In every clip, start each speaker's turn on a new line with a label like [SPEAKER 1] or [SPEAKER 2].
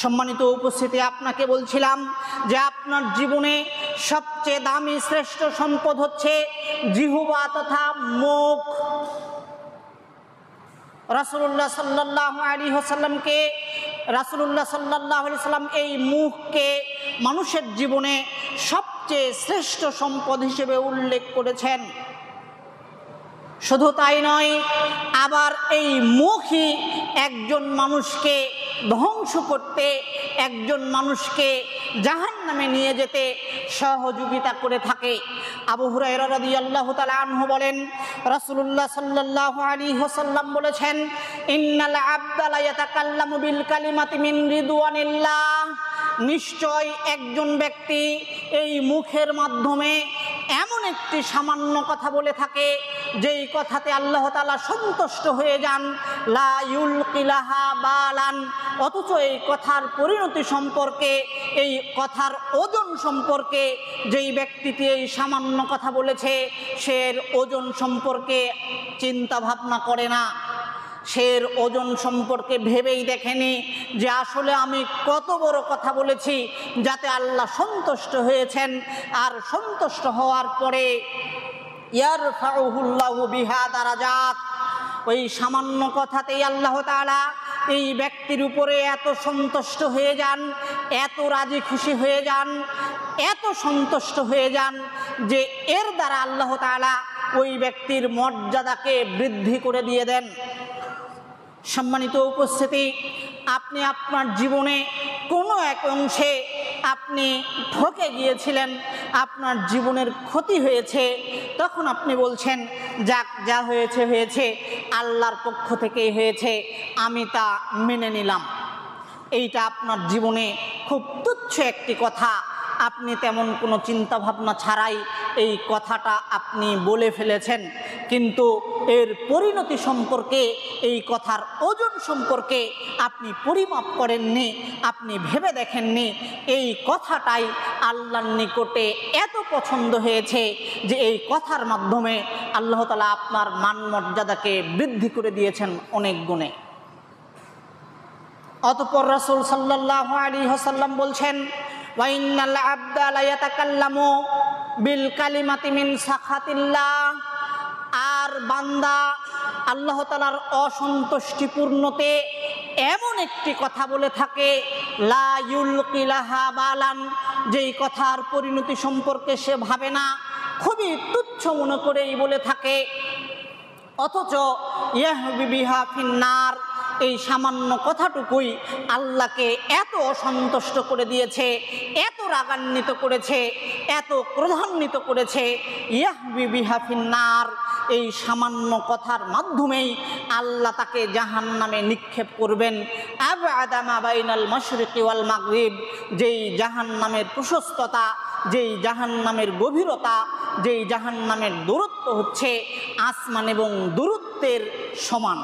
[SPEAKER 1] সম্মানিত উপস্থিতি, আপনাকে বলছিলাম যে আপনার জীবনে সবচেয়ে দামি শ্রেষ্ঠ সম্পদ হচ্ছে জিহ্বা তথা মুখ। রাসূলুল্লাহ সাল্লাল্লাহু আলাইহি ওয়াসাল্লামকে রাসূলুল্লাহ সাল্লাল্লাহু আলাইহি ওয়াসাল্লাম এই মুখকে মানুষের জীবনে সবচেয়ে শ্রেষ্ঠ সম্পদ হিসেবে উল্লেখ করেছেন। শুধু তাই নয়, আবার এই মুখই একজন মানুষকে ধ্বংস করতে, একজন মানুষকে জাহান্নামে নিয়ে যেতে সহযোগিতা করে থাকে। আবু হুরায়রা রাদিয়াল্লাহু তাআলা আনহু বলেন, রাসূলুল্লাহ সাল্লাল্লাহু আলাইহি ওয়াসাল্লাম বলেছেন, ইন্নাল আবদা লা ইয়াতাকাল্লামু বিল কালিমাতি মিন রিদওয়ানিল্লাহ, নিশ্চয় একজন ব্যক্তি এই মুখের মাধ্যমে এমন একটি সামান্য কথা বলে থাকে যেই কথাতে আল্লাহ তাআলা সন্তুষ্ট হয়ে যান, লা ইউলকিলাহা বালান, অথচ এই কথার পরিণতি সম্পর্কে, এই কথার ওজন সম্পর্কে যেই ব্যক্তিটি এই সামান্য কথা বলেছে সে এর ওজন সম্পর্কে চিন্তা ভাবনা করে না, সে এর ওজন সম্পর্কে ভেবেই দেখেনি যে আসলে আমি কত বড় কথা বলেছি যাতে আল্লাহ সন্তুষ্ট হয়েছেন। আর সন্তুষ্ট হওয়ার পরে ইয়ারফাউহুল্লাহু বিহা দারাজাত, ওই সামান্য কথাতেই আল্লাহ তাআলা এই ব্যক্তির উপরে এত সন্তুষ্ট হয়ে যান, এত রাজি খুশি হয়ে যান, এত সন্তুষ্ট হয়ে যান যে এর দ্বারা আল্লাহ তাআলা ওই ব্যক্তির মর্যাদাকে বৃদ্ধি করে দিয়ে দেন। সম্মানিত উপস্থিতি, আপনি আপনার জীবনে কোনো এক অংশে আপনি ঠকে গিয়েছিলেন, আপনার জীবনের ক্ষতি হয়েছে, তখন আপনি বলছেন যাক, যা হয়েছে হয়েছে, আল্লাহর পক্ষ থেকেই হয়েছে, আমি তা মেনে নিলাম। এইটা আপনার জীবনে খুব তুচ্ছ একটি কথা, আপনি তেমন কোনো চিন্তা ভাবনা ছাড়াই এই কথাটা আপনি বলে ফেলেছেন, কিন্তু এর পরিণতি সম্পর্কে, এই কথার ওজন সম্পর্কে আপনি পরিমাপ করেননি, আপনি ভেবে দেখেননি। এই কথাটাই আল্লাহর নিকটে এত পছন্দ হয়েছে যে এই কথার মাধ্যমে আল্লাহ তাআলা আপনার মান মর্যাদাকে বৃদ্ধি করে দিয়েছেন অনেক গুণে। অতঃপর রাসূল সাল্লাল্লাহু আলাইহি ওয়াসাল্লাম বলছেন, ওয়া ইন্নাল আবদা লা ইয়াতাকাল্লামু বিল কালিমাতি মিন সাখাতিল্লাহ, আর বান্দা আল্লাহ তাআলার অসন্তুষ্টিপূর্ণতে এমন একটি কথা বলে থাকে, লা ইউলকিলাহা বালান, যেই কথার পরিণতি সম্পর্কে সে ভাবে না, খুবই তুচ্ছ মনে করেই বলে থাকে, অথচ ইয়াহবি বিহা ফিন্নার, এই সামান্য কথাটুকুই আল্লাহকে এত অসন্তুষ্ট করে দিয়েছে, এত রাগান্বিত করেছে, এত ক্রোধান্বিত করেছে, ইয়াহবি বিহা ফিন্নার, এই সামান্য কথার মাধ্যমেই আল্লাহ তাকে জাহান্নামে নিক্ষেপ করবেন। আবআদা মা বাইনাল মাশরিকি ওয়াল মাগরিব, যেই জাহান্নামের প্রশস্ততা, যেই জাহান্নামের গভীরতা, যেই জাহান্নামের দূরত্ব হচ্ছে আসমান এবং দূরত্বের সমান,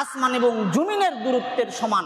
[SPEAKER 1] আসমান এবং জমিনের দূরত্বের সমান।